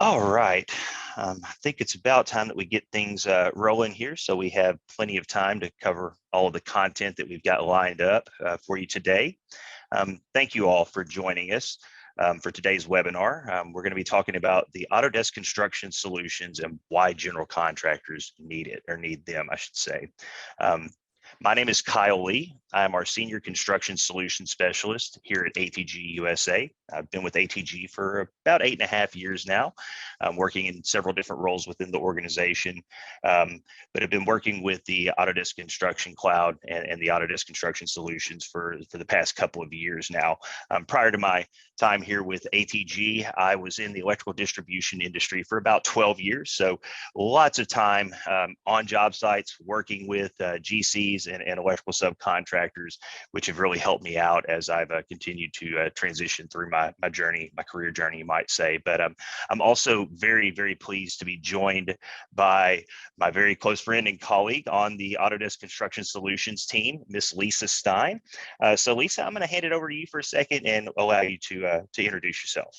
All right. I think it's about time that we get things rolling here, so we have plenty of time to cover all of the content that we've got lined up for you today. Thank you all for joining us for today's webinar. We're going to be talking about the Autodesk Construction Solutions and why general contractors need it, or need them, I should say. My name is Kyle Lee. I'm our Senior Construction Solutions Specialist here at ATG USA. I've been with ATG for about 8.5 years now, working in several different roles within the organization, but I've been working with the Autodesk Construction Cloud and the Autodesk Construction Solutions for the past couple of years now. Prior to my time here with ATG, I was in the electrical distribution industry for about 12 years, so lots of time on job sites working with GCs and electrical subcontractors, which have really helped me out as I've continued to transition through my journey, my career journey, you might say. But I'm also very, very pleased to be joined by my very close friend and colleague on the Autodesk Construction Solutions team, Miss Lisa Stine. So Lisa, I'm going to hand it over to you for a second and allow you to introduce yourself.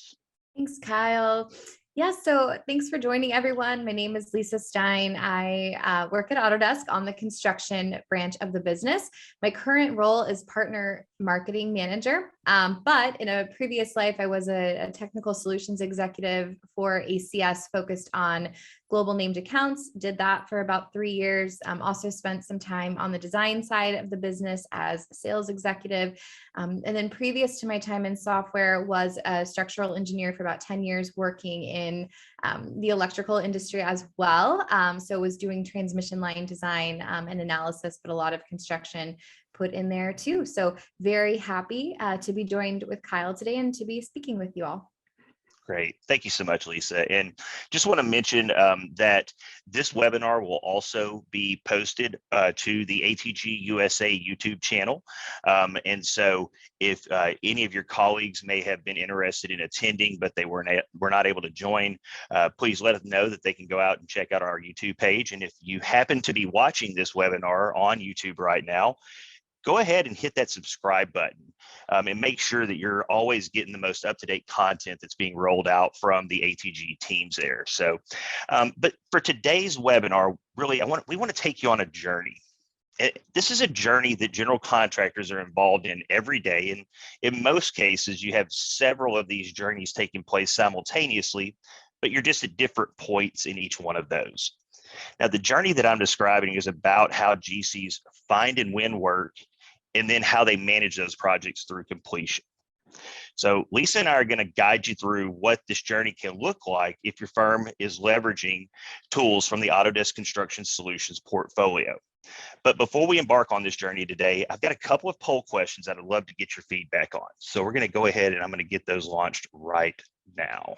Thanks, Kyle. Yeah, so thanks for joining, everyone. My name is Lisa Stine. I work at Autodesk on the construction branch of the business. My current role is partner marketing manager, but in a previous life, I was a technical solutions executive for ACS focused on global named accounts, did that for about 3 years. Also spent some time on the design side of the business as a sales executive. And then previous to my time in software was a structural engineer for about 10 years working in the electrical industry as well. So was doing transmission line design and analysis, but a lot of construction put in there too. So very happy to be joined with Kyle today and to be speaking with you all. Great. Thank you so much, Lisa. And just want to mention that this webinar will also be posted to the ATG USA YouTube channel. And so if any of your colleagues may have been interested in attending, but they were not able to join, please let them know that they can go out and check out our YouTube page. And if you happen to be watching this webinar on YouTube right now, go ahead and hit that subscribe button and make sure that you're always getting the most up-to-date content that's being rolled out from the ATG teams there. So, but for today's webinar, really, we want to take you on a journey. This is a journey that general contractors are involved in every day. And in most cases, you have several of these journeys taking place simultaneously, but you're just at different points in each one of those. Now, the journey that I'm describing is about how GCs find and win work, and then how they manage those projects through completion. So Lisa and I are going to guide you through what this journey can look like if your firm is leveraging tools from the Autodesk Construction Solutions portfolio. But before we embark on this journey today, I've got a couple of poll questions that I'd love to get your feedback on. So we're going to go ahead and I'm going to get those launched right now.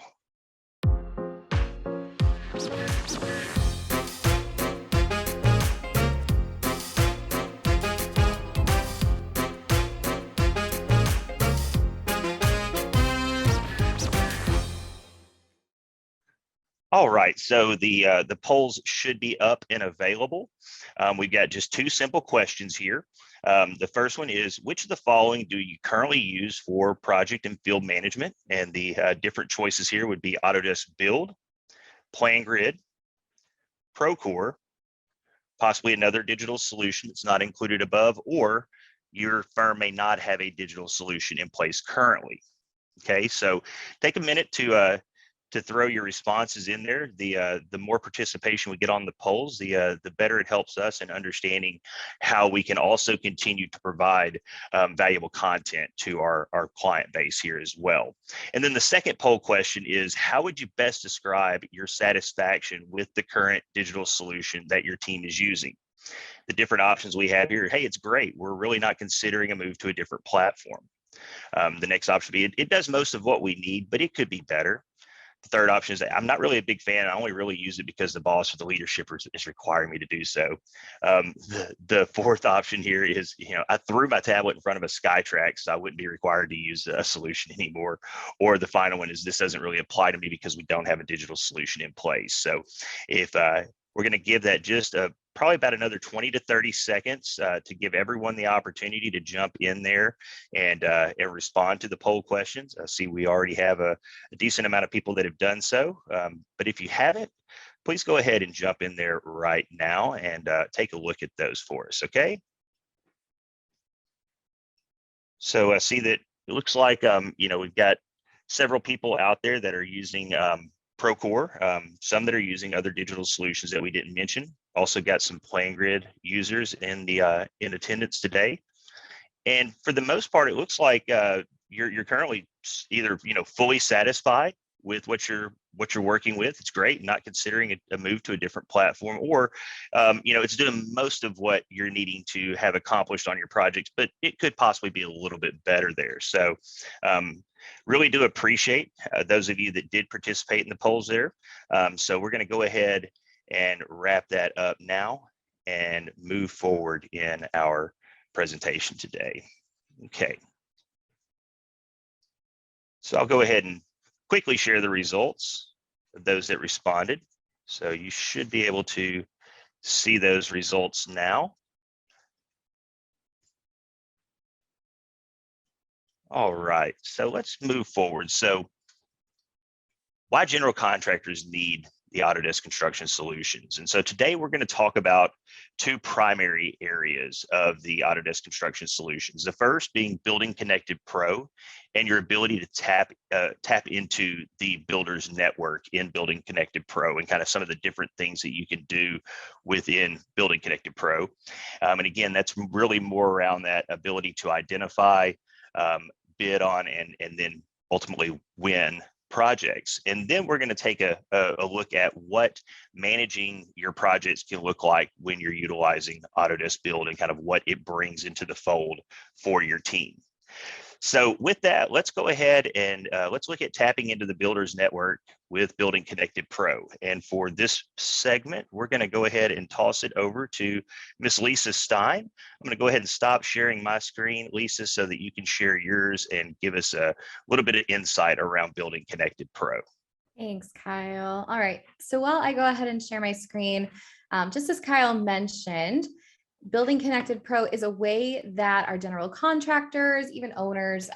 All right, so the polls should be up and available. We've got just two simple questions here. The first one is, which of the following do you currently use for project and field management? And the different choices here would be Autodesk Build, PlanGrid, Procore, possibly another digital solution that's not included above, or your firm may not have a digital solution in place currently. Okay, so take a minute to throw your responses in there. The more participation we get on the polls, the better it helps us in understanding how we can also continue to provide valuable content to our client base here as well. And then the second poll question is, how would you best describe your satisfaction with the current digital solution that your team is using? The different options we have here, hey, it's great. We're really not considering a move to a different platform. The next option would be, it does most of what we need, but it could be better. The third option is that I'm not really a big fan. I only really use it because the boss or the leadership is requiring me to do so. The fourth option here is, I threw my tablet in front of a SkyTrack, so I wouldn't be required to use a solution anymore. Or the final one is, this doesn't really apply to me because we don't have a digital solution in place. So if We're going to give that just probably about another 20 to 30 seconds to give everyone the opportunity to jump in there and respond to the poll questions. I see we already have a decent amount of people that have done so, but if you haven't, please go ahead and jump in there right now and take a look at those for us, okay? So I see that it looks like, we've got several people out there that are using Procore, some that are using other digital solutions that we didn't mention. Also got some PlanGrid users in attendance today. And for the most part, it looks like you're currently either fully satisfied with what you're working with. It's great, not considering a move to a different platform, or it's doing most of what you're needing to have accomplished on your projects, but it could possibly be a little bit better there. So really do appreciate those of you that did participate in the polls there. So we're going to go ahead and wrap that up now and move forward in our presentation today. Okay. So I'll go ahead and quickly share the results of those that responded. So you should be able to see those results now. All right, so let's move forward. So why general contractors need the Autodesk Construction Solutions. And so today we're going to talk about two primary areas of the Autodesk Construction Solutions. The first being Building Connected Pro and your ability to tap into the builder's network in Building Connected Pro and kind of some of the different things that you can do within Building Connected Pro. And again, that's really more around that ability to identify, bid on, and then ultimately win projects. And then we're going to take a look at what managing your projects can look like when you're utilizing Autodesk Build and kind of what it brings into the fold for your team. So with that, let's go ahead and let's look at tapping into the builder's network with Building Connected Pro. And for this segment, we're going to go ahead and toss it over to Miss Lisa Stine. I'm going to go ahead and stop sharing my screen, Lisa, so that you can share yours and give us a little bit of insight around Building Connected Pro. Thanks, Kyle. All right, so while I go ahead and share my screen, just as Kyle mentioned, Building Connected Pro is a way that our general contractors, even owners,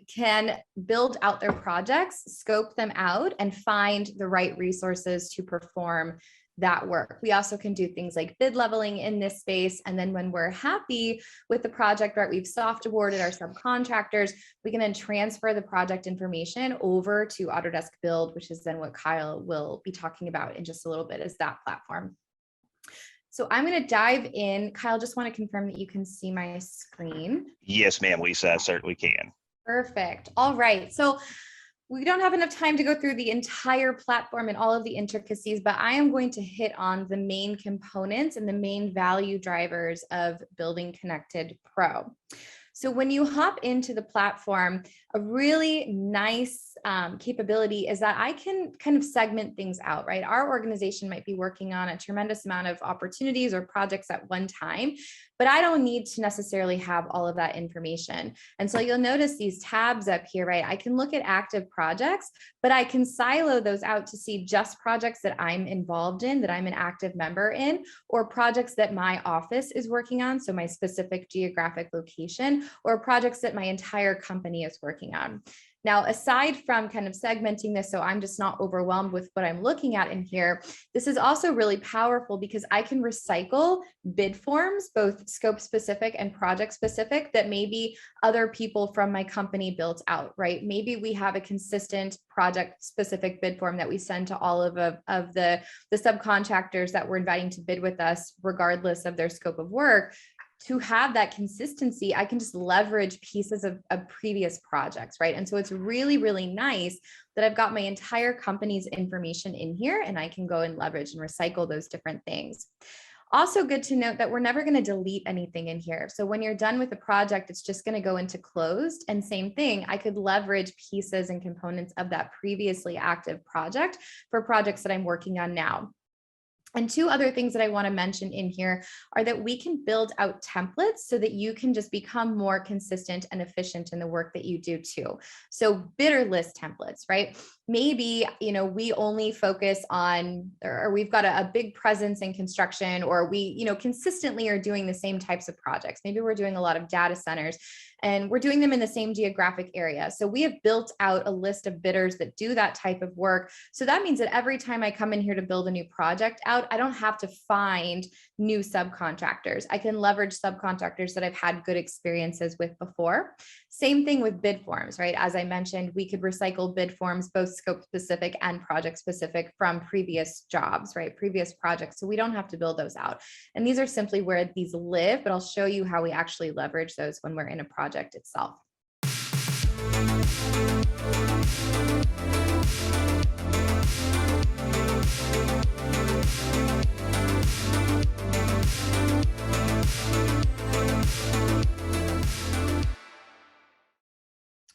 can build out their projects, scope them out, and find the right resources to perform that work. We also can do things like bid leveling in this space. And then when we're happy with the project, right, we've soft awarded our subcontractors, we can then transfer the project information over to Autodesk Build, which is then what Kyle will be talking about in just a little bit, is that platform. So I'm going to dive in. Kyle, just want to confirm that you can see my screen. Yes, ma'am, Lisa, I certainly can. Perfect. All right. So we don't have enough time to go through the entire platform and all of the intricacies, but I am going to hit on the main components and the main value drivers of Building Connected Pro. So when you hop into the platform, a really nice capability is that I can kind of segment things out, right? Our organization might be working on a tremendous amount of opportunities or projects at one time, but I don't need to necessarily have all of that information. And so you'll notice these tabs up here, right? I can look at active projects, but I can silo those out to see just projects that I'm involved in, that I'm an active member in, or projects that my office is working on, so my specific geographic location, or projects that my entire company is working on. Now, aside from kind of segmenting this so I'm just not overwhelmed with what I'm looking at in here, this is also really powerful because I can recycle bid forms, both scope specific and project specific, that maybe other people from my company built out, right? Maybe we have a consistent project specific bid form that we send to all of the subcontractors that we're inviting to bid with us, regardless of their scope of work. To have that consistency, I can just leverage pieces of previous projects, right? And so it's really, really nice that I've got my entire company's information in here and I can go and leverage and recycle those different things. Also good to note that we're never going to delete anything in here. So when you're done with the project, it's just going to go into closed. And same thing, I could leverage pieces and components of that previously active project for projects that I'm working on now. And two other things that I want to mention in here are that we can build out templates so that you can just become more consistent and efficient in the work that you do too. So bidder list templates, right? Maybe, we only focus on, or we've got a big presence in construction, or we, consistently are doing the same types of projects. Maybe we're doing a lot of data centers and we're doing them in the same geographic area. So we have built out a list of bidders that do that type of work. So that means that every time I come in here to build a new project out, I don't have to find new subcontractors. I can leverage subcontractors that I've had good experiences with before. Same thing with bid forms, right? As I mentioned, we could recycle bid forms, both scope specific and project specific from previous jobs, right? Previous projects. So we don't have to build those out. And these are simply where these live, but I'll show you how we actually leverage those when we're in a project itself.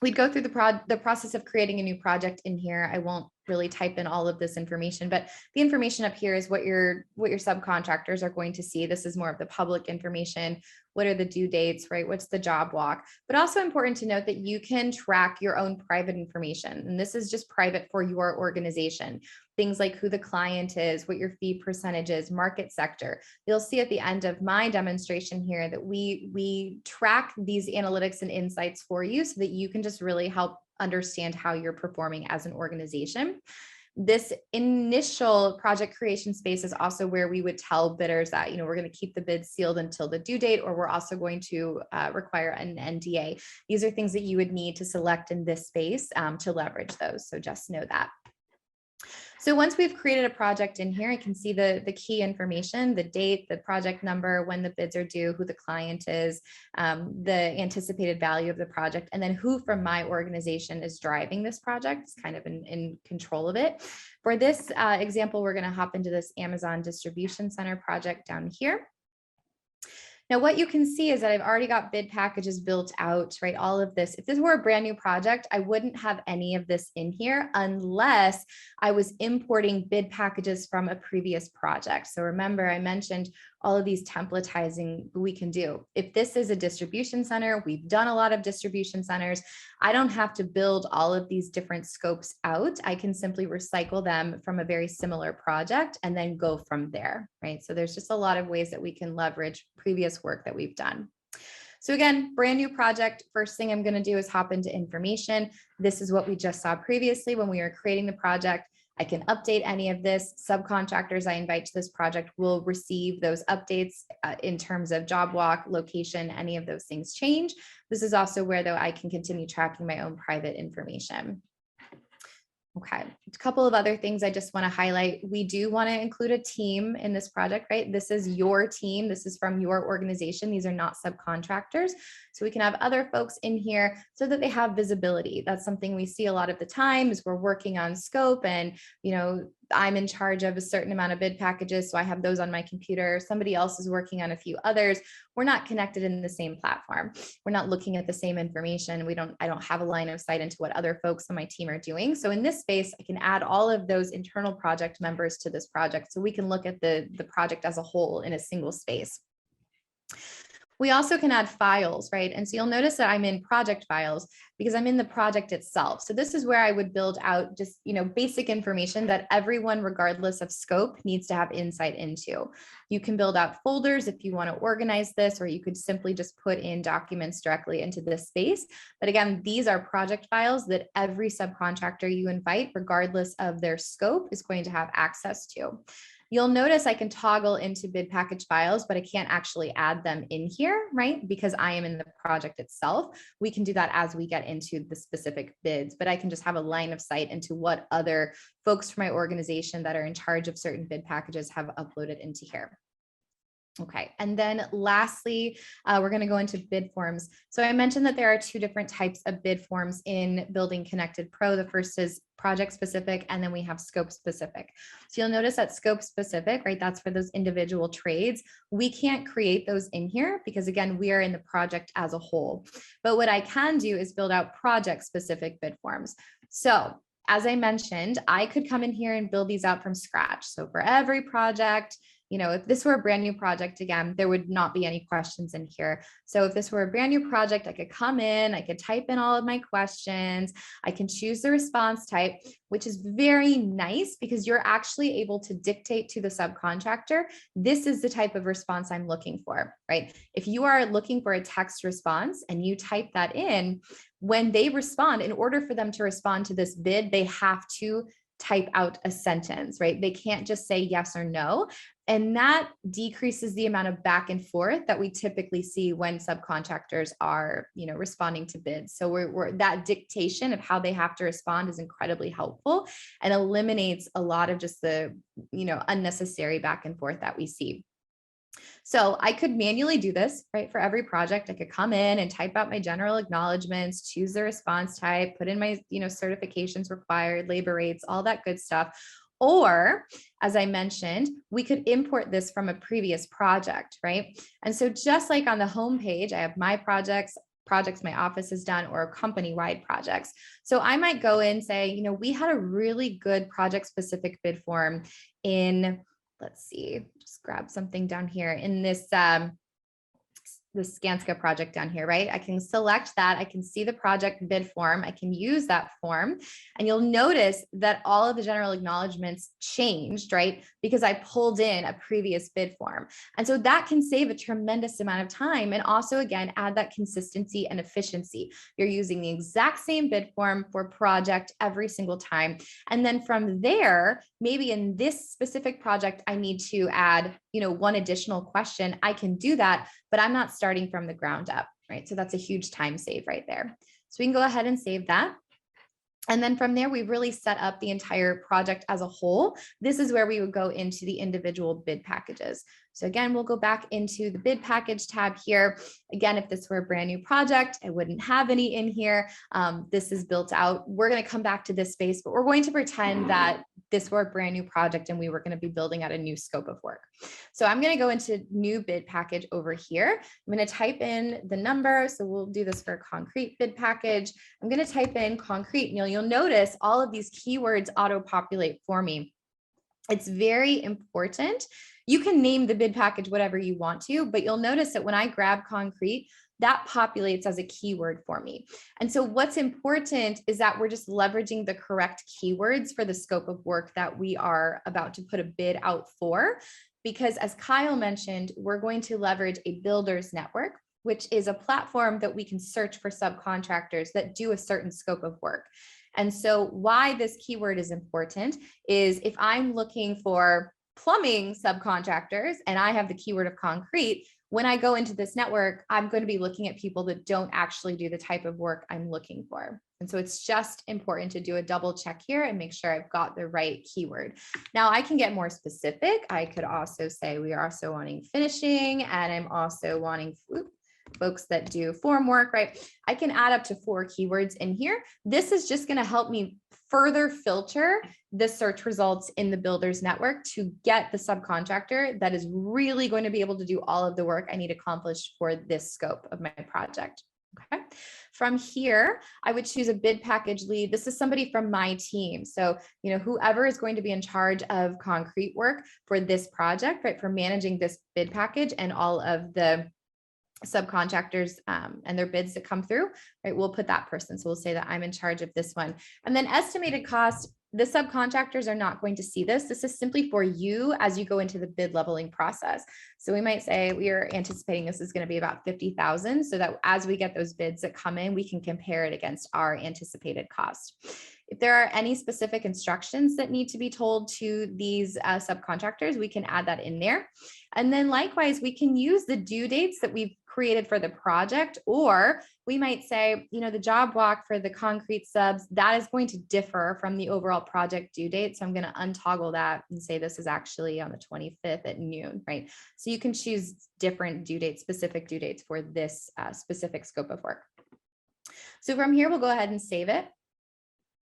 We'd go through the process of creating a new project in here. I won't really type in all of this information, but the information up here is what your subcontractors are going to see. This is more of the public information. What are the due dates, right? What's the job walk? But also important to note that you can track your own private information. And this is just private for your organization. Things like who the client is, what your fee percentage is, market sector. You'll see at the end of my demonstration here that we track these analytics and insights for you so that you can just really help understand how you're performing as an organization. This initial project creation space is also where we would tell bidders that, we're going to keep the bids sealed until the due date, or we're also going to require an NDA. These are things that you would need to select in this space to leverage those. So just know that. So once we've created a project in here, I can see the key information, the date, the project number, when the bids are due, who the client is, the anticipated value of the project, and then who from my organization is driving this project, is kind of in control of it. For this example, we're going to hop into this Amazon Distribution Center project down here. Now, what you can see is that I've already got bid packages built out, right? All of this. If this were a brand new project, I wouldn't have any of this in here unless I was importing bid packages from a previous project. So remember, I mentioned all of these templatizing we can do. If this is a distribution center, we've done a lot of distribution centers. I don't have to build all of these different scopes out. I can simply recycle them from a very similar project and then go from there, right? So there's just a lot of ways that we can leverage previous work that we've done. So again, brand new project. First thing I'm going to do is hop into information. This is what we just saw previously when we were creating the project. I can update any of this. Subcontractors I invite to this project will receive those updates in terms of job walk, location, any of those things change. This is also where, though, I can continue tracking my own private information. Okay, a couple of other things I just want to highlight. We do want to include a team in this project, right? This is your team. This is from your organization. These are not subcontractors. So we can have other folks in here so that they have visibility. That's something we see a lot of the time is we're working on scope and, I'm in charge of a certain amount of bid packages. So I have those on my computer. Somebody else is working on a few others. We're not connected in the same platform. We're not looking at the same information. I don't have a line of sight into what other folks on my team are doing. So in this space, I can add all of those internal project members to this project so we can look at the project as a whole in a single space. We also can add files, right? And so you'll notice that I'm in project files because I'm in the project itself. So this is where I would build out just, basic information that everyone, regardless of scope, needs to have insight into. You can build out folders if you want to organize this, or you could simply just put in documents directly into this space. But again, these are project files that every subcontractor you invite, regardless of their scope, is going to have access to. You'll notice I can toggle into bid package files, but I can't actually add them in here, right? Because I am in the project itself. We can do that as we get into the specific bids, but I can just have a line of sight into what other folks from my organization that are in charge of certain bid packages have uploaded into here. Okay, and then lastly, we're going to go into bid forms. So I mentioned that there are two different types of bid forms in Building Connected Pro. The first is project specific, and then we have scope specific. So you'll notice that scope specific, right? That's for those individual trades. We can't create those in here because, again, we are in the project as a whole. But what I can do is build out project specific bid forms. So as I mentioned, I could come in here and build these out from scratch. So for every project, if this were a brand new project, again, there would not be any questions in here. So if this were a brand new project, I could come in, I could type in all of my questions, I can choose the response type, which is very nice because you're actually able to dictate to the subcontractor, this is the type of response I'm looking for, right? If you are looking for a text response and you type that in, when they respond, in order for them to respond to this bid, they have to type out a sentence, right? They can't just say yes or no. And that decreases the amount of back and forth that we typically see when subcontractors are, responding to bids. So that dictation of how they have to respond is incredibly helpful and eliminates a lot of just the, unnecessary back and forth that we see. So I could manually do this, right? For every project, I could come in and type out my general acknowledgements, choose the response type, put in my, certifications required, labor rates, all that good stuff. Or, as I mentioned, we could import this from a previous project, right? And so just like on the home page, I have my projects my office has done, or company-wide projects. So I might go in and say, we had a really good project-specific bid form in, let's see, just grab something down here in this, the Skanska project down here, right? I can select that. I can see the project bid form. I can use that form. And you'll notice that all of the general acknowledgements changed, right? Because I pulled in a previous bid form. And so that can save a tremendous amount of time. And also, again, add that consistency and efficiency. You're using the exact same bid form for project every single time. And then from there, maybe in this specific project, I need to add, one additional question. I can do that, but I'm not starting from the ground up, right? So that's a huge time save right there. So we can go ahead and save that. And then from there, we've really set up the entire project as a whole. This is where we would go into the individual bid packages. So again, we'll go back into the bid package tab here. Again, if this were a brand new project, I wouldn't have any in here. This is built out. We're going to come back to this space, but we're going to pretend that this were a brand new project and we were going to be building out a new scope of work. So I'm going to go into new bid package over here. I'm going to type in the number. So we'll do this for a concrete bid package. I'm going to type in concrete. And you'll notice all of these keywords auto-populate for me. It's very important. You can name the bid package whatever you want to, but you'll notice that when I grab concrete, that populates as a keyword for me. And so what's important is that we're just leveraging the correct keywords for the scope of work that we are about to put a bid out for. Because as Kyle mentioned, we're going to leverage a builders network, which is a platform that we can search for subcontractors that do a certain scope of work. And so why this keyword is important is if I'm looking for plumbing subcontractors and I have the keyword of concrete, when I go into this network, I'm going to be looking at people that don't actually do the type of work I'm looking for. And so it's just important to do a double check here and make sure I've got the right keyword. Now I can get more specific. I could also say we are also wanting finishing, and I'm also wanting folks that do form work, right? I can add up to 4 keywords in here. This is just going to help me further filter the search results in the builders network to get the subcontractor that is really going to be able to do all of the work I need accomplished for this scope of my project. Okay. From here, I would choose a bid package lead. This is somebody from my team. So, whoever is going to be in charge of concrete work for this project, right, for managing this bid package and all of the subcontractors and their bids that come through, right? We'll put that person. So we'll say that I'm in charge of this one. And then estimated cost, the subcontractors are not going to see this. This is simply for you as you go into the bid leveling process. So we might say we are anticipating this is going to be about 50,000 so that as we get those bids that come in, we can compare it against our anticipated cost. If there are any specific instructions that need to be told to these subcontractors, we can add that in there. And then likewise, we can use the due dates that we've created for the project, or we might say, the job walk for the concrete subs, that is going to differ from the overall project due date. So I'm going to untoggle that and say this is actually on the 25th at noon, right? So you can choose different due dates, specific due dates for this specific scope of work. So from here, we'll go ahead and save it.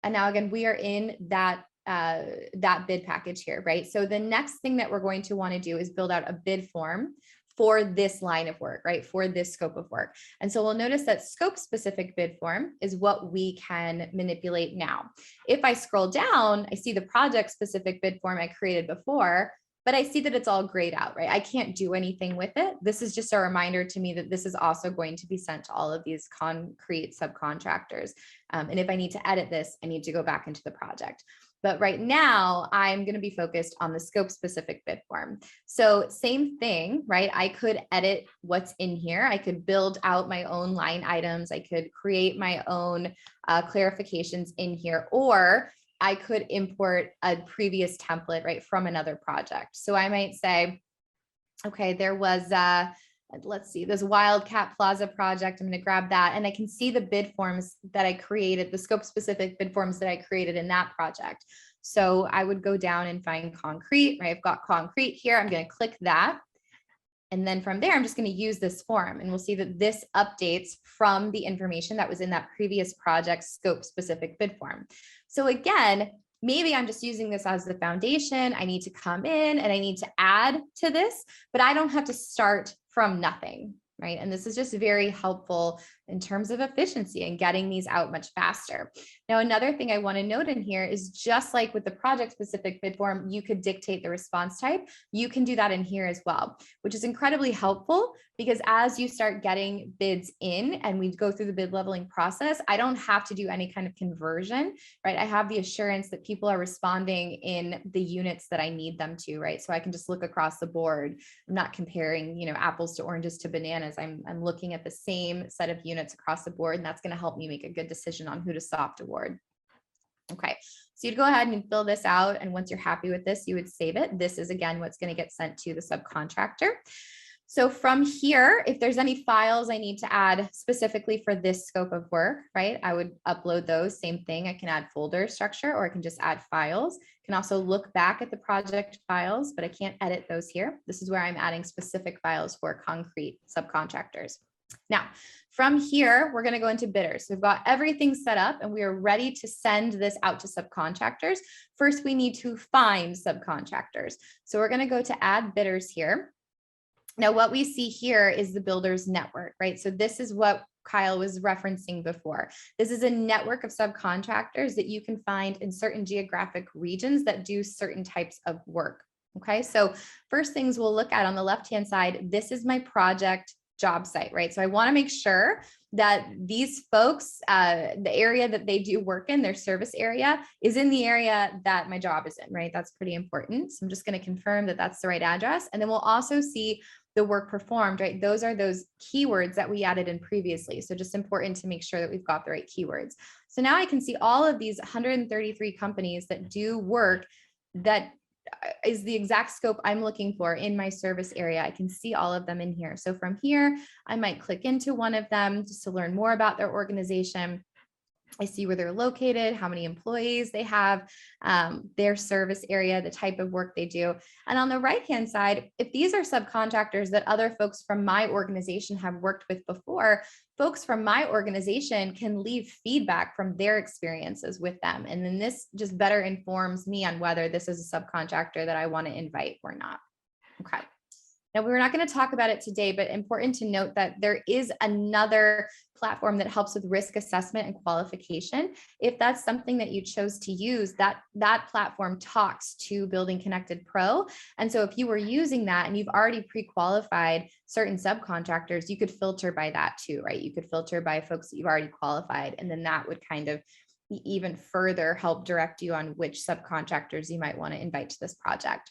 And now again, we are in that bid package here, right? So the next thing that we're going to want to do is build out a bid form for this line of work, right? For this scope of work. And so we'll notice that scope specific bid form is what we can manipulate now. If I scroll down, I see the project specific bid form I created before, but I see that it's all grayed out, right? I can't do anything with it. This is just a reminder to me that this is also going to be sent to all of these concrete subcontractors. And if I need to edit this, I need to go back into the project. But right now, I'm going to be focused on the scope specific bid form. So same thing, right? I could edit what's in here. I could build out my own line items. I could create my own clarifications in here, or I could import a previous template, right, from another project. So I might say, okay, there was let's see, this Wildcat Plaza project. I'm going to grab that, and I can see the bid forms that I created, the scope specific bid forms that I created in that project. So I would go down and find concrete, right? I've got concrete here. I'm going to click that. And then from there, I'm just going to use this form, and we'll see that this updates from the information that was in that previous project scope specific bid form. So again, maybe I'm just using this as the foundation. I need to come in and I need to add to this, but I don't have to start from nothing, right? And this is just very helpful in terms of efficiency and getting these out much faster. Now, another thing I want to note in here is, just like with the project specific bid form, you could dictate the response type. You can do that in here as well, which is incredibly helpful, because as you start getting bids in and we go through the bid leveling process, I don't have to do any kind of conversion, right? I have the assurance that people are responding in the units that I need them to, right? So I can just look across the board. I'm not comparing, apples to oranges to bananas. I'm looking at the same set of units across the board, and that's going to help me make a good decision on who to soft award. Okay, so you'd go ahead and fill this out, and once you're happy with this, you would save it. This is again what's going to get sent to the subcontractor. So from here, if there's any files I need to add specifically for this scope of work, right, I would upload those. Same thing, I can add folder structure, or I can just add files. I can also look back at the project files, but I can't edit those here. This is where I'm adding specific files for concrete subcontractors. Now, from here, we're going to go into bidders. So we've got everything set up and we are ready to send this out to subcontractors. First, we need to find subcontractors. So we're going to go to add bidders here. Now, what we see here is the builders network, right? So this is what Kyle was referencing before. This is a network of subcontractors that you can find in certain geographic regions that do certain types of work. Okay, so first things we'll look at on the left-hand side, this is my project job site, right? So I want to make sure that these folks, the area that they do work in, their service area, is in the area that my job is in, right? That's pretty important. So I'm just going to confirm that that's the right address. And then we'll also see the work performed, right? Those are those keywords that we added in previously. So just important to make sure that we've got the right keywords. So now I can see all of these 133 companies that do work that is the exact scope I'm looking for in my service area. I can see all of them in here. So from here, I might click into one of them just to learn more about their organization. I see where they're located, how many employees they have, their service area, the type of work they do. And on the right-hand side, if these are subcontractors that other folks from my organization have worked with before, folks from my organization can leave feedback from their experiences with them. And then this just better informs me on whether this is a subcontractor that I want to invite or not. Okay. Now, we're not going to talk about it today, but important to note that there is another platform that helps with risk assessment and qualification. If that's something that you chose to use, that platform talks to Building Connected Pro. And so if you were using that and you've already pre-qualified certain subcontractors, you could filter by that too, right? You could filter by folks that you've already qualified, and then that would kind of even further help direct you on which subcontractors you might want to invite to this project.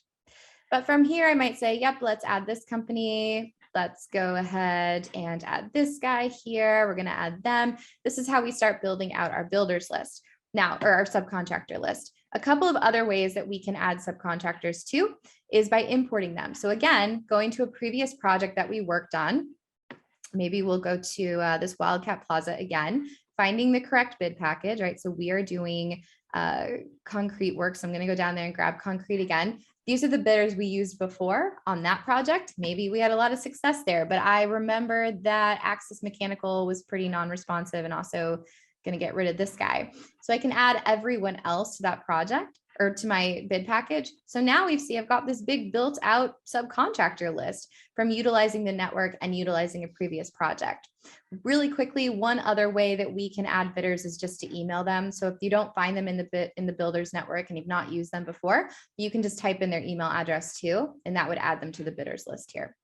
But from here, I might say, yep, let's add this company. Let's go ahead and add this guy here. We're going to add them. This is how we start building out our builders list now, or our subcontractor list. A couple of other ways that we can add subcontractors too is by importing them. So again, going to a previous project that we worked on, maybe we'll go to this Wildcat Plaza again, finding the correct bid package, right? So we are doing concrete work. So I'm going to go down there and grab concrete again. These are the bidders we used before on that project. Maybe we had a lot of success there, but I remember that Axis Mechanical was pretty non-responsive and also going to get rid of this guy. So I can add everyone else to that project. or to my bid package. So now we see I've got this big built out subcontractor list from utilizing the network and utilizing a previous project. Really quickly, one other way that we can add bidders is just to email them. So if you don't find them in the builders network and you've not used them before, you can just type in their email address too, and that would add them to the bidders list here.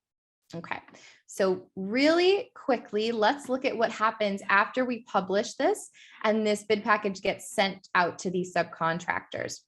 Okay, so really quickly, let's look at what happens after we publish this and this bid package gets sent out to these subcontractors.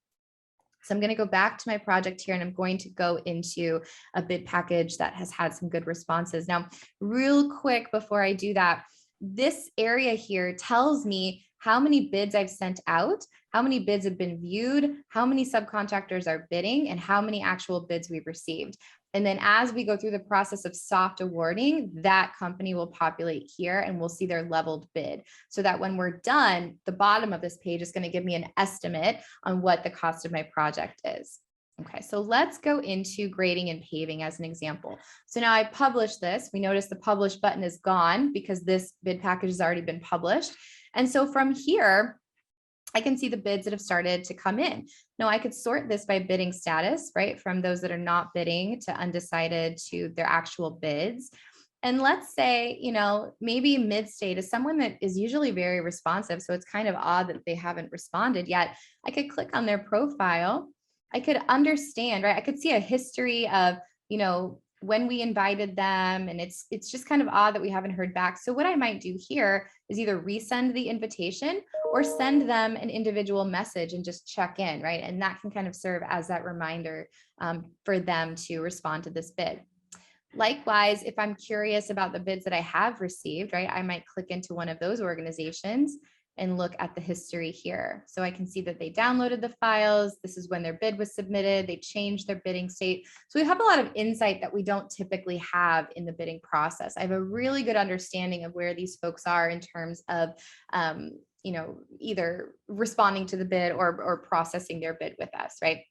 So I'm going to go back to my project here and I'm going to go into a bid package that has had some good responses. Now, real quick before I do that, this area here tells me how many bids I've sent out, how many bids have been viewed, how many subcontractors are bidding, and how many actual bids we've received. And then as we go through the process of soft awarding, that company will populate here and we'll see their leveled bid. So that when we're done, the bottom of this page is going to give me an estimate on what the cost of my project is. Okay, so let's go into grading and paving as an example. So now I publish this. We notice the publish button is gone because this bid package has already been published. And so from here, I can see the bids that have started to come in. Now I could sort this by bidding status, right? From those that are not bidding to undecided to their actual bids. And let's say, you know, maybe mid-state is someone that is usually very responsive. So it's kind of odd that they haven't responded yet. I could click on their profile. I could understand, right? I could see a history of, you know, when we invited them, and it's just kind of odd that we haven't heard back. So what I might do here is either resend the invitation or send them an individual message and just check in, right? And that can kind of serve as that reminder for them to respond to this bid. Likewise, if I'm curious about the bids that I have received, right, I might click into one of those organizations and look at the history here. So I can see that they downloaded the files. This is when their bid was submitted. They changed their bidding state. So we have a lot of insight that we don't typically have in the bidding process. I have a really good understanding of where these folks are in terms of, you know, either responding to the bid or processing their bid with us, right?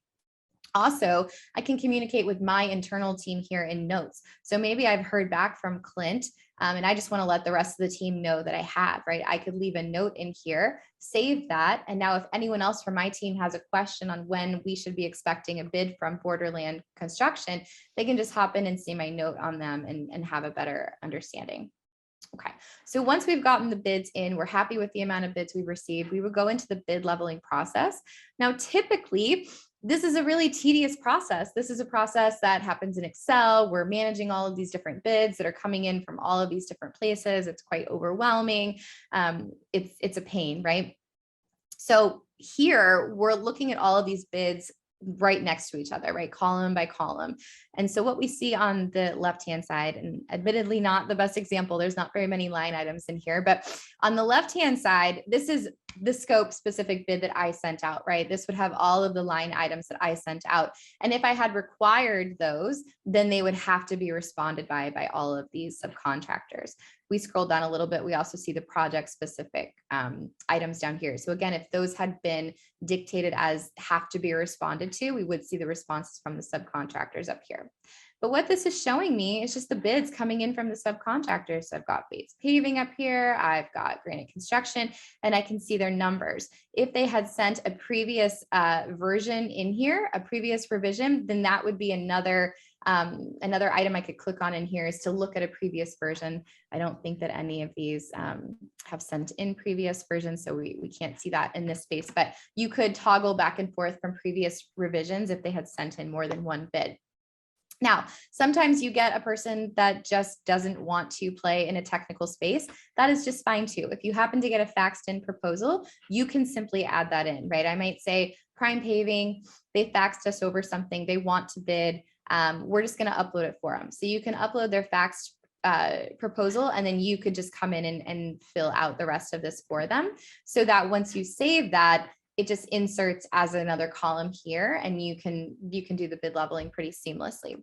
Also, I can communicate with my internal team here in notes. So maybe I've heard back from Clint and I just want to let the rest of the team know that I have, right? I could leave a note in here, save that. And now if anyone else from my team has a question on when we should be expecting a bid from Borderland Construction, they can just hop in and see my note on them and have a better understanding. Okay, so once we've gotten the bids in, we're happy with the amount of bids we've received, we would go into the bid leveling process. Now, typically, this is a really tedious process. This is a process that happens in Excel. We're managing all of these different bids that are coming in from all of these different places. It's quite overwhelming. It's a pain, right? So here we're looking at all of these bids right next to each other, right? Column by column. And so what we see on the left-hand side, and admittedly not the best example, there's not very many line items in here, but on the left-hand side, this is the scope specific bid that I sent out, right? This would have all of the line items that I sent out. And if I had required those, then they would have to be responded by all of these subcontractors. We scroll down a little bit, we also see the project specific items down here. So again, if those had been dictated as have to be responded to, we would see the responses from the subcontractors up here. But what this is showing me is just the bids coming in from the subcontractors. So I've got Bates Paving up here, I've got Granite Construction, and I can see their numbers. If they had sent a previous version in here, a previous revision, then that would be another item I could click on in here is to look at a previous version. I don't think that any of these have sent in previous versions, so we can't see that in this space, but you could toggle back and forth from previous revisions if they had sent in more than one bid. Now, sometimes you get a person that just doesn't want to play in a technical space. That is just fine too. If you happen to get a faxed in proposal, you can simply add that in, right? I might say Prime Paving, they faxed us over something, they want to bid. We're just going to upload it for them. So you can upload their faxed proposal, and then you could just come in and fill out the rest of this for them, so that once you save that, it just inserts as another column here, and you can do the bid leveling pretty seamlessly.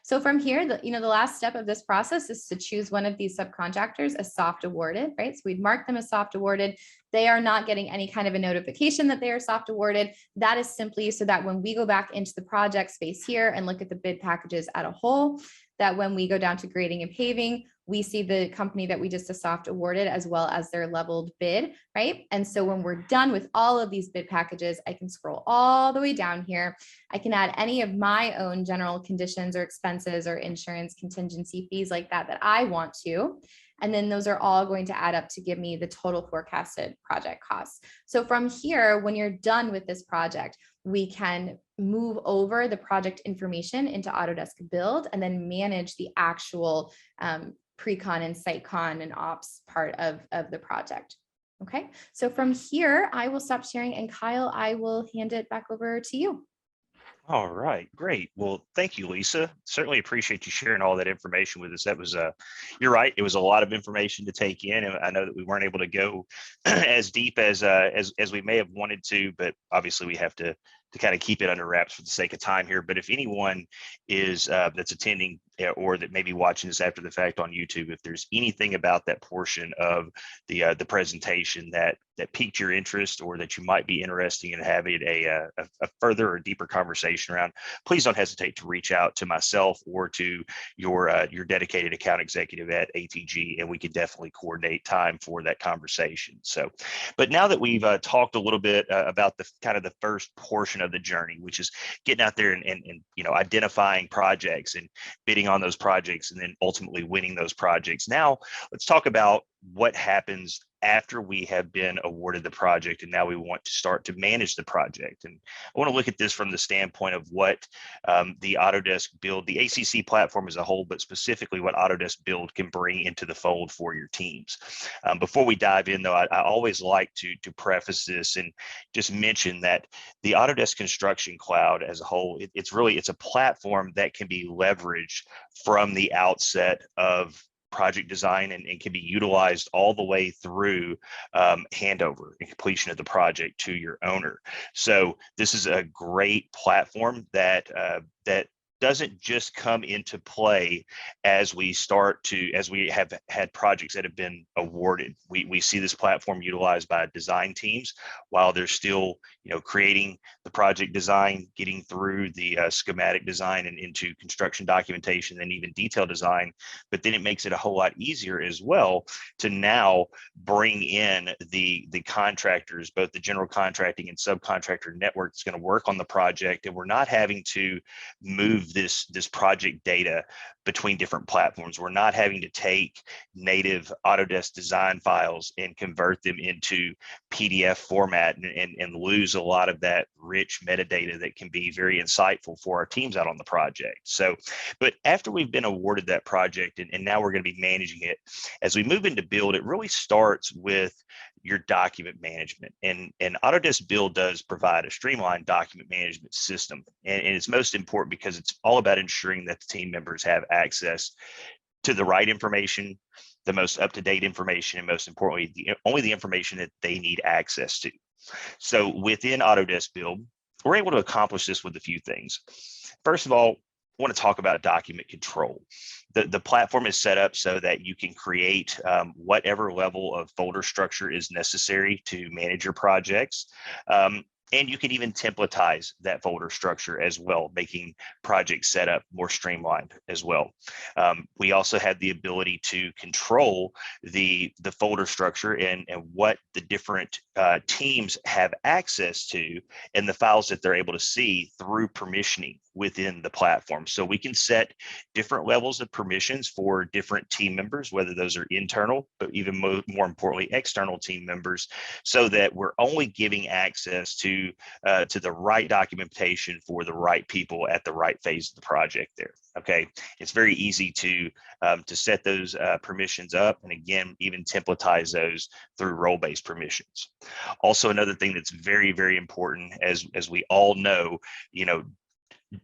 So from here, the last step of this process is to choose one of these subcontractors as soft awarded, right? So we'd mark them as soft awarded. They are not getting any kind of a notification that they are soft awarded. That is simply so that when we go back into the project space here and look at the bid packages as a whole, that when we go down to grading and paving, we see the company that we just soft awarded as well as their leveled bid, right? And so when we're done with all of these bid packages, I can scroll all the way down here. I can add any of my own general conditions or expenses or insurance contingency fees like that I want to. And then those are all going to add up to give me the total forecasted project costs. So from here, when you're done with this project, we can move over the project information into Autodesk Build and then manage the actual pre-con and site-con and ops part of the project. Okay, so from here, I will stop sharing, and Kyle, I will hand it back over to you. All right, great. Well, thank you, Lisa. Certainly appreciate you sharing all that information with us. That was, you're right, it was a lot of information to take in, and I know that we weren't able to go as deep as we may have wanted to, but obviously we have to kind of keep it under wraps for the sake of time here. But if anyone is that's attending or that may be watching this after the fact on YouTube, if there's anything about that portion of the presentation that piqued your interest or that you might be interested in having a further or deeper conversation around, please don't hesitate to reach out to myself or to your dedicated account executive at ATG, and we could definitely coordinate time for that conversation. So, but now that we've talked a little bit about the kind of the first portion of the journey, which is getting out there and identifying projects and bidding on those projects and then ultimately winning those projects. Now let's talk about what happens after we have been awarded the project, and now we want to start to manage the project. And I want to look at this from the standpoint of what the Autodesk Build, the ACC platform as a whole, but specifically what Autodesk Build can bring into the fold for your teams. Before we dive in, though, I always like to preface this and just mention that the Autodesk Construction Cloud as a whole, it's a platform that can be leveraged from the outset of project design and can be utilized all the way through handover and completion of the project to your owner. So this is a great platform that doesn't just come into play as we have had projects that have been awarded. We see this platform utilized by design teams while they're still, creating the project design, getting through the schematic design and into construction documentation and even detail design. But then it makes it a whole lot easier as well to now bring in the contractors, both the general contracting and subcontractor network that's going to work on the project. And we're not having to move this project data between different platforms. We're not having to take native Autodesk design files and convert them into PDF format and lose a lot of that rich metadata that can be very insightful for our teams out on the project. So, but after we've been awarded that project and now we're going to be managing it, as we move into build, it really starts with your document management. And Autodesk Build does provide a streamlined document management system. And it's most important because it's all about ensuring that the team members have access to the right information, the most up-to-date information, and most importantly, only the information that they need access to. So within Autodesk Build, we're able to accomplish this with a few things. First of all, I want to talk about document control. The platform is set up so that you can create whatever level of folder structure is necessary to manage your projects. And you can even templatize that folder structure as well, making project setup more streamlined as well. We also have the ability to control the folder structure and what the different teams have access to and the files that they're able to see through permissioning within the platform. So we can set different levels of permissions for different team members, whether those are internal, but even more importantly, external team members, so that we're only giving access to the right documentation for the right people at the right phase of the project there. Okay, it's very easy to set those permissions up, and again, even templatize those through role-based permissions. Also, another thing that's very, very important, as we all know,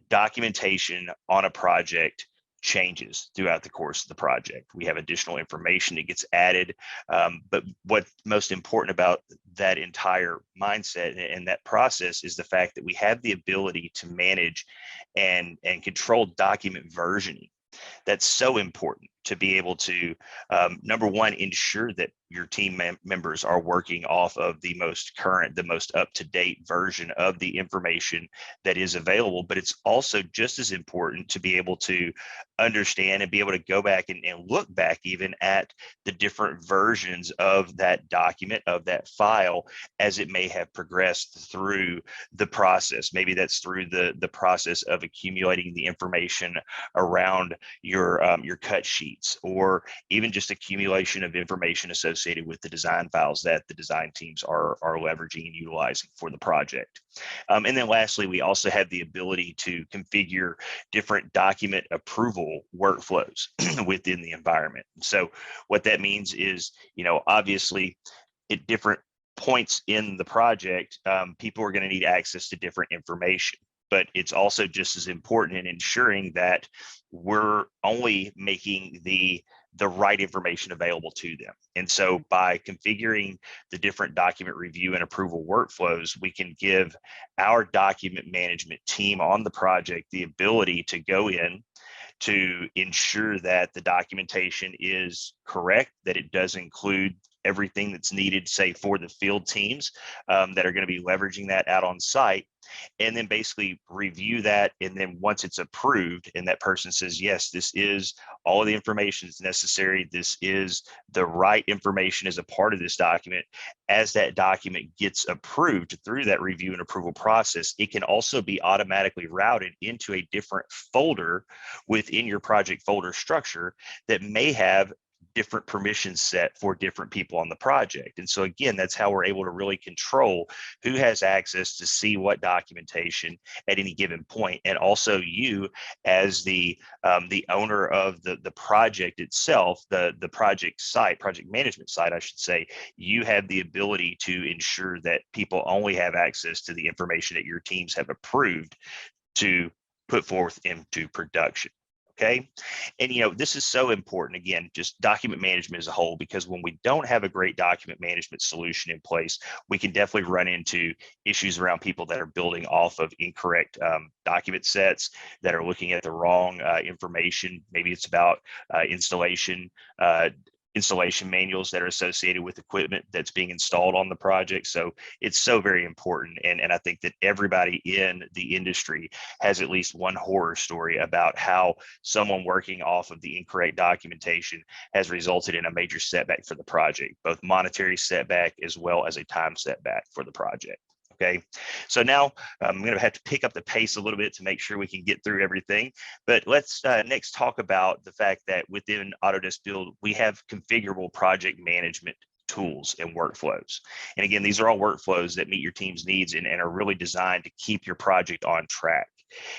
documentation on a project changes throughout the course of the project. We have additional information that gets added, but what's most important about that entire mindset and that process is the fact that we have the ability to manage and control document versioning. That's so important to be able to, number one, ensure that your team members are working off of the most current, the most up-to-date version of the information that is available. But it's also just as important to be able to understand and be able to go back and look back even at the different versions of that document, of that file, as it may have progressed through the process. Maybe that's through the process of accumulating the information around your cut sheets, or even just accumulation of information associated with the design files that the design teams are leveraging and utilizing for the project. And then lastly, we also have the ability to configure different document approval workflows within the environment. So what that means is, obviously at different points in the project, people are going to need access to different information. But it's also just as important in ensuring that we're only making the right information available to them. And so by configuring the different document review and approval workflows, we can give our document management team on the project the ability to go in to ensure that the documentation is correct, that it does include everything that's needed, say, for the field teams that are going to be leveraging that out on site, and then basically review that. And then once it's approved and that person says, yes, this is all of the information that's necessary, this is the right information as a part of this document, as that document gets approved through that review and approval process, it can also be automatically routed into a different folder within your project folder structure that may have different permissions set for different people on the project. And so again, that's how we're able to really control who has access to see what documentation at any given point. And also you as the owner of the project itself, the project management site, I should say, you have the ability to ensure that people only have access to the information that your teams have approved to put forth into production. Okay. And, this is so important, again, just document management as a whole, because when we don't have a great document management solution in place, we can definitely run into issues around people that are building off of incorrect document sets, that are looking at the wrong information. Maybe it's about installation manuals that are associated with equipment that's being installed on the project. So it's so very important. And I think that everybody in the industry has at least one horror story about how someone working off of the incorrect documentation has resulted in a major setback for the project, both monetary setback as well as a time setback for the project. Okay, so now I'm going to have to pick up the pace a little bit to make sure we can get through everything. But let's next talk about the fact that within Autodesk Build, we have configurable project management tools and workflows. And again, these are all workflows that meet your team's needs and are really designed to keep your project on track.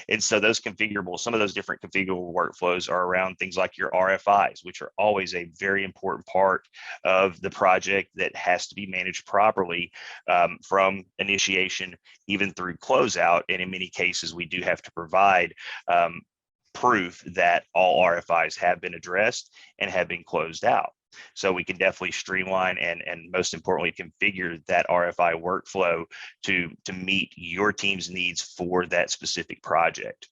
And so some of those different configurable workflows are around things like your RFIs, which are always a very important part of the project that has to be managed properly from initiation even through closeout. And in many cases, we do have to provide proof that all RFIs have been addressed and have been closed out. So we can definitely streamline and most importantly, configure that RFI workflow to meet your team's needs for that specific project.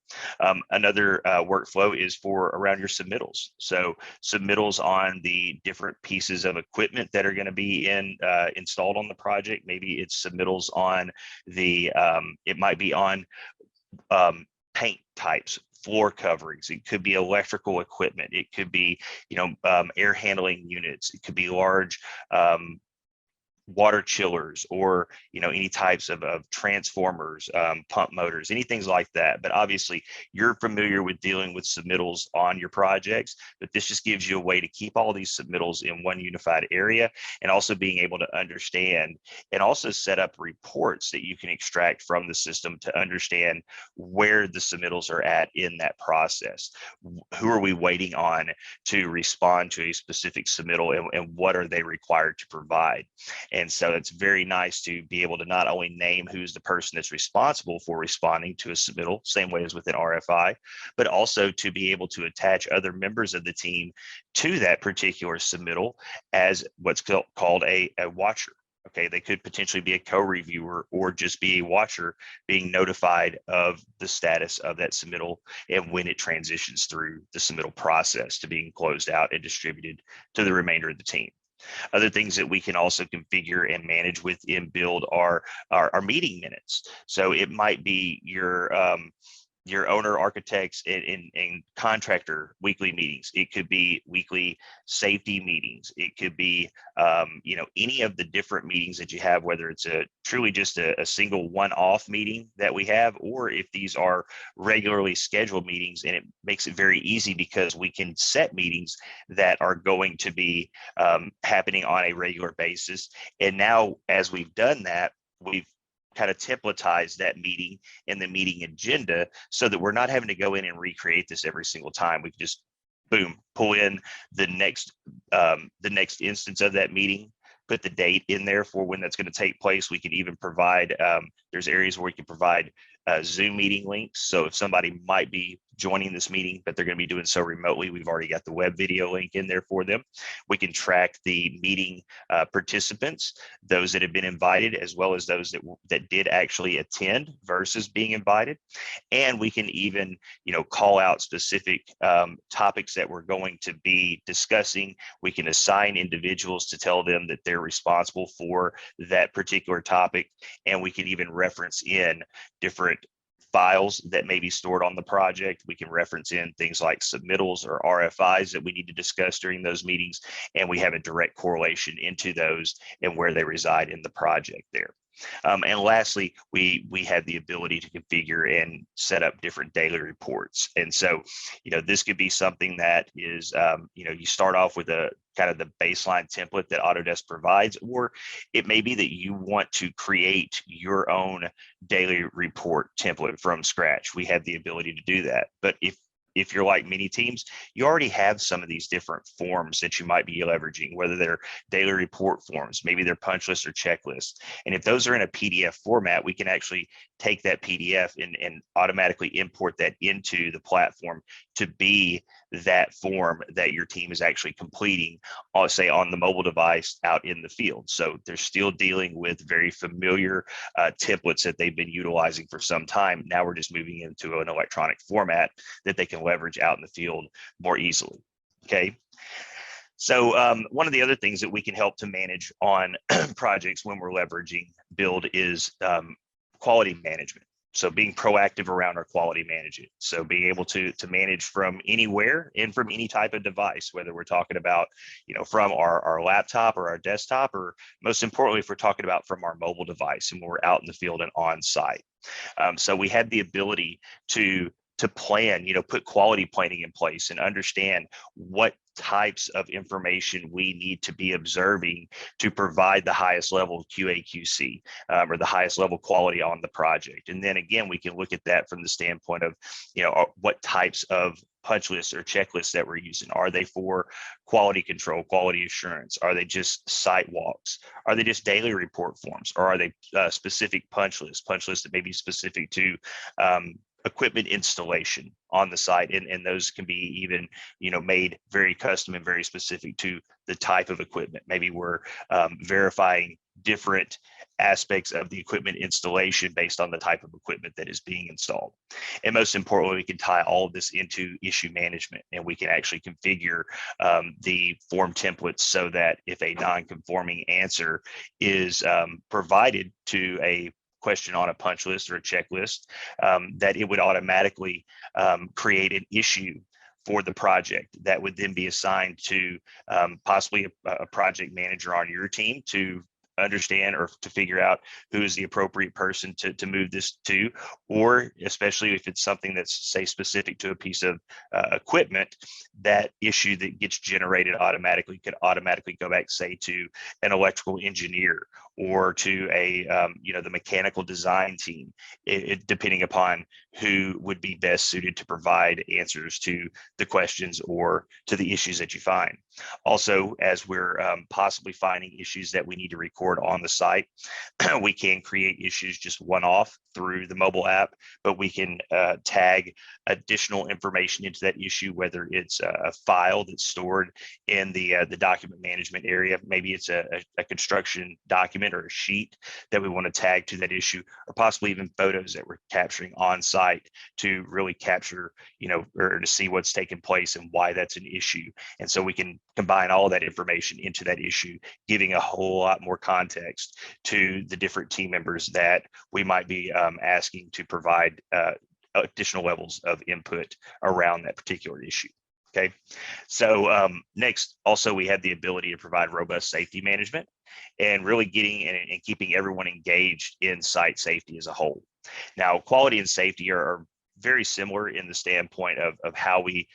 Another workflow is for around your submittals. So submittals on the different pieces of equipment that are going to be installed on the project. Maybe it's submittals on it might be on paint types, floor coverings. It could be electrical equipment. It could be, air handling units. It could be large water chillers, or any types of transformers, pump motors, anything like that. But obviously you're familiar with dealing with submittals on your projects, but this just gives you a way to keep all these submittals in one unified area, and also being able to understand and also set up reports that you can extract from the system to understand where the submittals are at in that process. Who are we waiting on to respond to a specific submittal, and what are they required to provide? And so it's very nice to be able to not only name who's the person that's responsible for responding to a submittal, same way as with an RFI, but also to be able to attach other members of the team to that particular submittal as what's called a watcher. Okay, they could potentially be a co-reviewer or just be a watcher being notified of the status of that submittal and when it transitions through the submittal process to being closed out and distributed to the remainder of the team. Other things that we can also configure and manage within Build are our meeting minutes. So it might be your owner, architects, and contractor weekly meetings. It could be weekly safety meetings. It could be, any of the different meetings that you have, whether it's truly just a single one-off meeting that we have, or if these are regularly scheduled meetings. And it makes it very easy because we can set meetings that are going to be happening on a regular basis. And now, as we've done that, we've kind of templatize that meeting and the meeting agenda so that we're not having to go in and recreate this every single time. We can just boom, pull in the next instance of that meeting, put the date in there for when that's going to take place. We can even provide, there's areas where we can provide Zoom meeting links. So if somebody might be joining this meeting, but they're going to be doing so remotely, we've already got the web video link in there for them. We can track the meeting participants, those that have been invited, as well as those that did actually attend versus being invited. And we can even, call out specific topics that we're going to be discussing. We can assign individuals to tell them that they're responsible for that particular topic. And we can even reference in different files that may be stored on the project. We can reference in things like submittals or RFIs that we need to discuss during those meetings, and we have a direct correlation into those and where they reside in the project there. And lastly, we have the ability to configure and set up different daily reports. And so, this could be something that is, you start off with a kind of the baseline template that Autodesk provides, or it may be that you want to create your own daily report template from scratch. We have the ability to do that. But if you're like many teams, you already have some of these different forms that you might be leveraging, whether they're daily report forms, maybe they're punch lists or checklists. And if those are in a PDF format, we can actually take that PDF and automatically import that into the platform to be that form that your team is actually completing, say on the mobile device out in the field. So they're still dealing with very familiar templates that they've been utilizing for some time. Now we're just moving into an electronic format that they can leverage out in the field more easily. Okay. So one of the other things that we can help to manage on projects when we're leveraging Build is quality management. So being proactive around our quality management. So being able to manage from anywhere and from any type of device, whether we're talking about, from our laptop or our desktop, or most importantly, if we're talking about from our mobile device and we're out in the field and on site. So we have the ability to plan, put quality planning in place and understand what types of information we need to be observing to provide the highest level of QA/QC or the highest level quality on the project. And then again, we can look at that from the standpoint of, what types of punch lists or checklists that we're using. Are they for quality control, quality assurance? Are they just site walks? Are they just daily report forms? Or are they specific punch lists that may be specific to equipment installation on the site, and those can be even made very custom and very specific to the type of equipment. Maybe we're verifying different aspects of the equipment installation based on the type of equipment that is being installed. And most importantly, we can tie all of this into issue management, and we can actually configure the form templates so that if a non-conforming answer is provided to a question on a punch list or a checklist, that it would automatically create an issue for the project that would then be assigned to possibly a project manager on your team to understand or to figure out who is the appropriate person to move this to, or especially if it's something that's, say, specific to a piece of equipment, that issue that gets generated automatically could automatically go back, say, to an electrical engineer or to a the mechanical design team, depending upon who would be best suited to provide answers to the questions or to the issues that you find. Also, as we're possibly finding issues that we need to record stored on the site. We can create issues just one-off through the mobile app, but we can tag additional information into that issue, whether it's a file that's stored in the document management area. Maybe it's a construction document or a sheet that we want to tag to that issue, or possibly even photos that we're capturing on site to really capture, or to see what's taking place and why that's an issue. And so we can combine all that information into that issue, giving a whole lot more context to the different team members that we might be asking to provide additional levels of input around that particular issue. Okay, so next, also we have the ability to provide robust safety management and really getting and keeping everyone engaged in site safety as a whole. Now, quality and safety are very similar in the standpoint of how we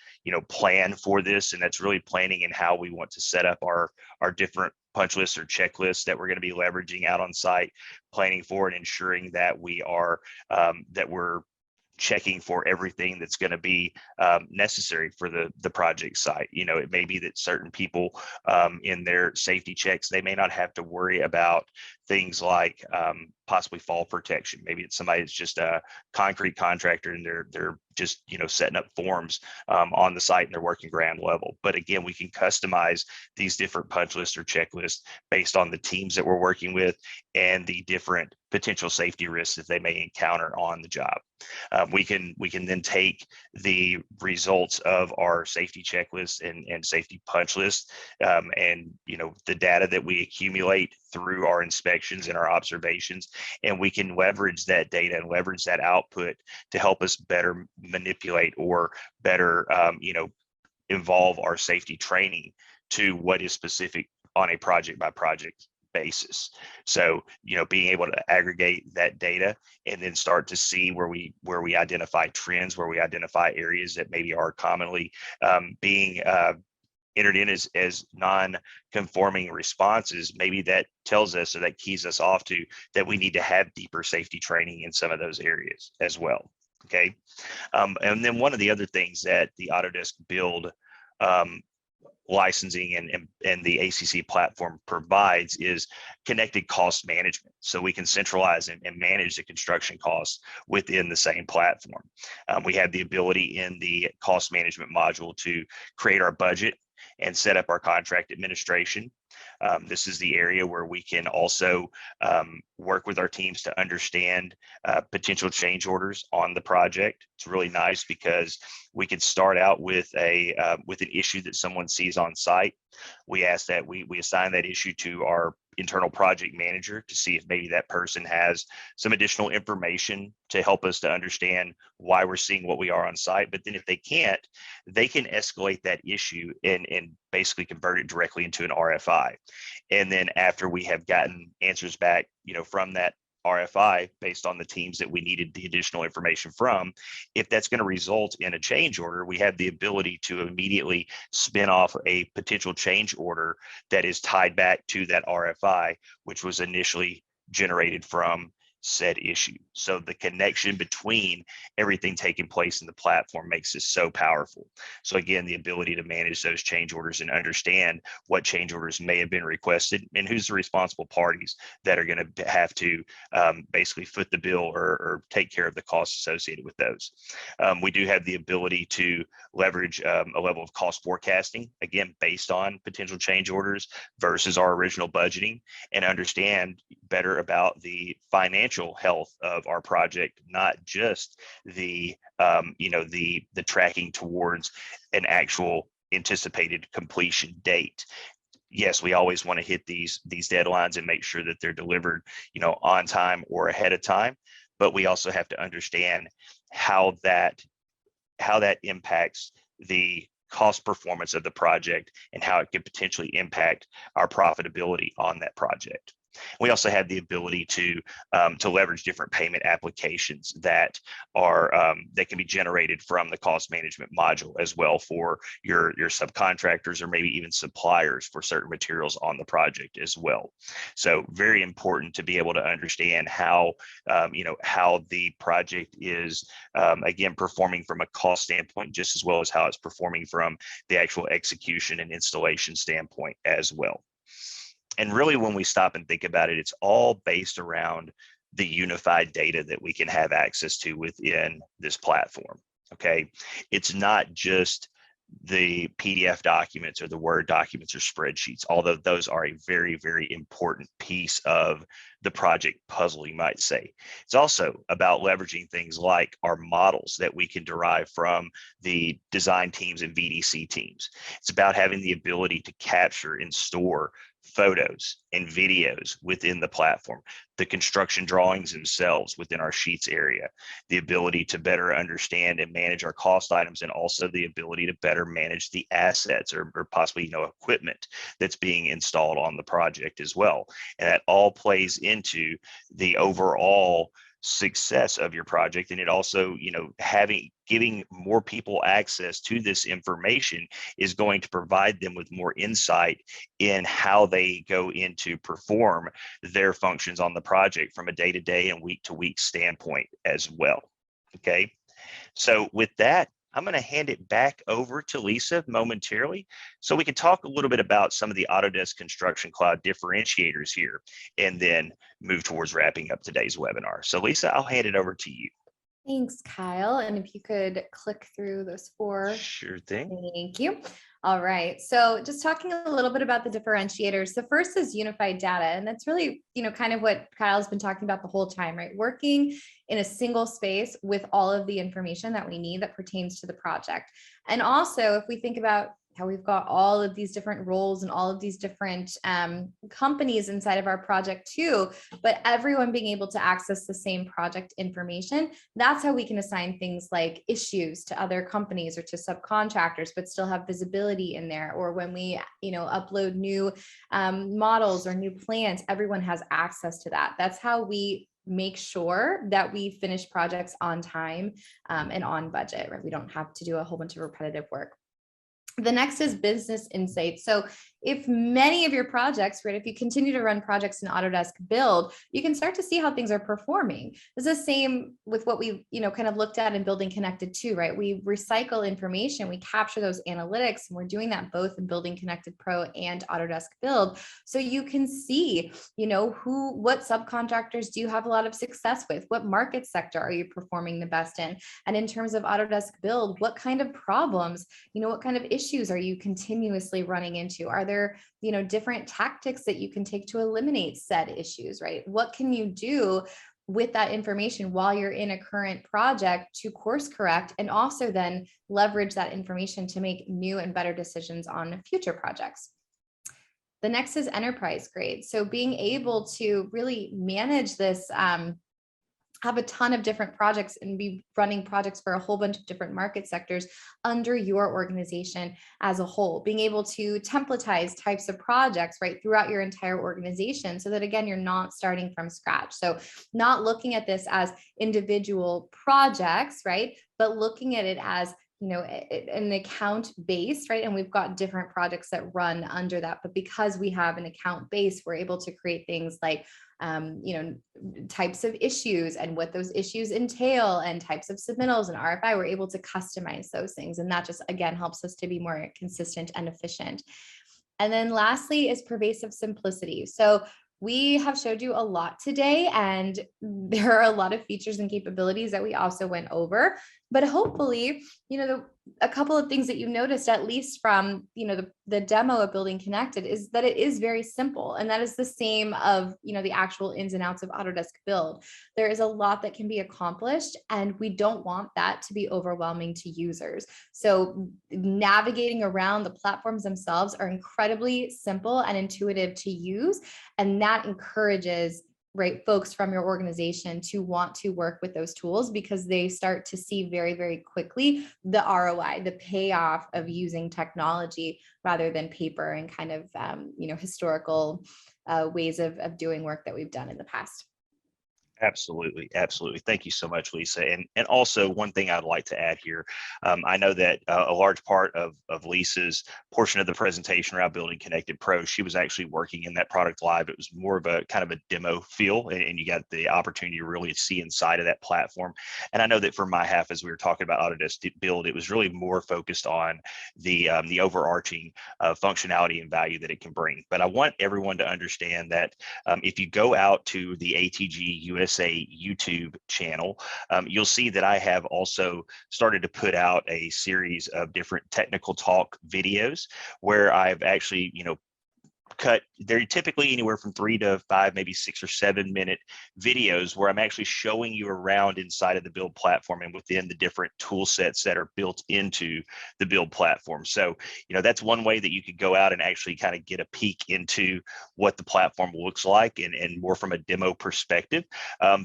plan for this, and that's really planning and how we want to set up our different punch lists or checklists that we're going to be leveraging out on site, planning for and ensuring that we are that we're checking for everything that's going to be necessary for the project site. It may be that certain people in their safety checks, they may not have to worry about things like possibly fall protection. Maybe it's somebody that's just a concrete contractor and they're just setting up forms on the site and they're working ground level. But again, we can customize these different punch lists or checklists based on the teams that we're working with and the different potential safety risks that they may encounter on the job. We can then take the results of our safety checklist and safety punch list and the data that we accumulate through our inspections and our observations, and we can leverage that data and leverage that output to help us better manipulate or better involve our safety training to what is specific on a project by project basis. So, being able to aggregate that data and then start to see where we identify trends, where we identify areas that maybe are commonly being entered in as non-conforming responses, maybe that tells us, or that keys us off to that we need to have deeper safety training in some of those areas as well. Okay. And then one of the other things that the Autodesk Build licensing and the ACC platform provides is connected cost management. So we can centralize and manage the construction costs within the same platform. We have the ability in the cost management module to create our budget and set up our contract administration. This is the area where we can also work with our teams to understand potential change orders on the project. It's really nice because we can start out with an issue that someone sees on site. We ask that we assign that issue to our internal project manager to see if maybe that person has some additional information to help us to understand why we're seeing what we are on site. But then if they can't, they can escalate that issue and basically convert it directly into an RFI. And then after we have gotten answers back, from that RFI based on the teams that we needed the additional information from, if that's going to result in a change order, we have the ability to immediately spin off a potential change order that is tied back to that RFI, which was initially generated from said issue. So the connection between everything taking place in the platform makes this so powerful. So again, the ability to manage those change orders and understand what change orders may have been requested and who's the responsible parties that are going to have to basically foot the bill or take care of the costs associated with those. We do have the ability to leverage a level of cost forecasting, again, based on potential change orders versus our original budgeting, and understand better about the financial health of our project, not just the tracking towards an actual anticipated completion date. Yes, we always want to hit these deadlines and make sure that they're delivered, on time or ahead of time. But we also have to understand how that impacts the cost performance of the project and how it could potentially impact our profitability on that project. We also have the ability to leverage different payment applications that can be generated from the cost management module as well for your subcontractors or maybe even suppliers for certain materials on the project as well. So very important to be able to understand how the project is again performing from a cost standpoint, just as well as how it's performing from the actual execution and installation standpoint as well. And really, when we stop and think about it, it's all based around the unified data that we can have access to within this platform. Okay, it's not just the PDF documents or the Word documents or spreadsheets, although those are a very, very important piece of the project puzzle, you might say. It's also about leveraging things like our models that we can derive from the design teams and VDC teams. It's about having the ability to capture and store photos and videos within the platform, the construction drawings themselves within our sheets area, the ability to better understand and manage our cost items, and also the ability to better manage the assets or possibly equipment that's being installed on the project as well. And that all plays into the overall success of your project. And it also, giving more people access to this information is going to provide them with more insight in how they go into perform their functions on the project from a day-to-day and week-to-week standpoint as well. Okay, so with that, I'm going to hand it back over to Lisa momentarily so we can talk a little bit about some of the Autodesk Construction Cloud differentiators here, and then move towards wrapping up today's webinar. So Lisa, I'll hand it over to you. Thanks, Kyle. And if you could click through those 4. Sure thing. Thank you. All right. So just talking a little bit about the differentiators. The first is unified data. And that's really, kind of what Kyle's been talking about the whole time, right? Working in a single space with all of the information that we need that pertains to the project. And also, if we think about how we've got all of these different roles and all of these different companies inside of our project too, but everyone being able to access the same project information, that's how we can assign things like issues to other companies or to subcontractors, but still have visibility in there. Or when we, upload new models or new plans, everyone has access to that. That's how we make sure that we finish projects on time and on budget, right? We don't have to do a whole bunch of repetitive work. The next is business insights. So if many of your projects, right, if you continue to run projects in Autodesk Build, you can start to see how things are performing. It's the same with what we, kind of looked at in Building Connected too, right? We recycle information, we capture those analytics, and we're doing that both in Building Connected Pro and Autodesk Build. So you can see, what subcontractors do you have a lot of success with? What market sector are you performing the best in? And in terms of Autodesk Build, what kind of problems, what kind of issues are you continuously running into? Are there, different tactics that you can take to eliminate said issues, right? What can you do with that information while you're in a current project to course correct, and also then leverage that information to make new and better decisions on future projects? The next is enterprise grade. So being able to really manage this, have a ton of different projects and be running projects for a whole bunch of different market sectors under your organization as a whole, being able to templatize types of projects right throughout your entire organization, so that again, you're not starting from scratch. So not looking at this as individual projects, right? But looking at it as an account base, right? And we've got different projects that run under that, but because we have an account base, we're able to create things like types of issues and what those issues entail, and types of submittals and RFI. We're able to customize those things. And that just, again, helps us to be more consistent and efficient. And then lastly is pervasive simplicity. So we have showed you a lot today, and there are a lot of features and capabilities that we also went over, but hopefully, a couple of things that you noticed, at least from, the demo of Building Connected, is that it is very simple. And that is the same of, the actual ins and outs of Autodesk Build. There is a lot that can be accomplished, and we don't want that to be overwhelming to users. So navigating around the platforms themselves are incredibly simple and intuitive to use. And that encourages folks from your organization to want to work with those tools, because they start to see very, very quickly the ROI, the payoff of using technology rather than paper and kind of, historical ways of doing work that we've done in the past. Absolutely, absolutely. Thank you so much, Lisa. And also one thing I'd like to add here, I know that a large part of Lisa's portion of the presentation around building Connected Pro, she was actually working in that product live. It was more of a kind of a demo feel, and you got the opportunity to really see inside of that platform. And I know that for my half, as we were talking about Autodesk Build, it was really more focused on the overarching functionality and value that it can bring. But I want everyone to understand that if you go out to the ATG USA YouTube channel, you'll see that I have also started to put out a series of different technical talk videos where I've actually, cut. They're typically anywhere from 3 to 5, maybe 6 or 7 minute videos where I'm actually showing you around inside of the build platform and within the different tool sets that are built into the build platform. So, that's one way that you could go out and actually kind of get a peek into what the platform looks like and more from a demo perspective.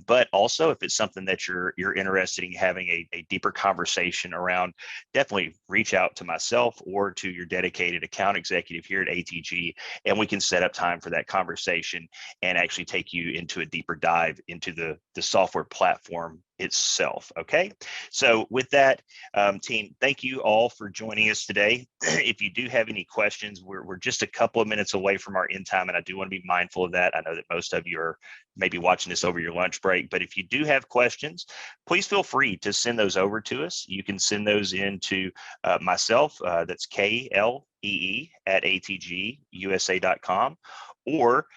But also, if it's something that you're interested in having a deeper conversation around, definitely reach out to myself or to your dedicated account executive here at ATG, and we can set up time for that conversation and actually take you into a deeper dive into the software platform itself. Okay. So with that, team, thank you all for joining us today. If you do have any questions, we're just a couple of minutes away from our end time, and I do want to be mindful of that. I know that most of you are maybe watching this over your lunch break, but if you do have questions, please feel free to send those over to us. You can send those in to myself, that's KLEE@atgusa.com, or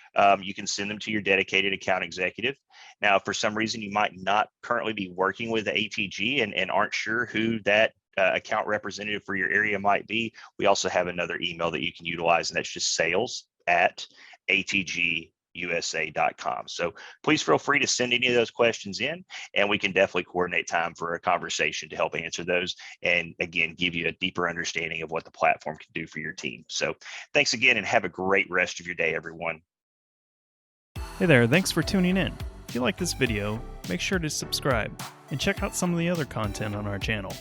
you can send them to your dedicated account executive. Now, if for some reason you might not currently be working with the ATG and aren't sure who that account representative for your area might be, we also have another email that you can utilize, and that's just sales@atgusa.com. So please feel free to send any of those questions in, and we can definitely coordinate time for a conversation to help answer those and, again, give you a deeper understanding of what the platform can do for your team. So thanks again, and have a great rest of your day, everyone. Hey there, thanks for tuning in. If you like this video, make sure to subscribe and check out some of the other content on our channel.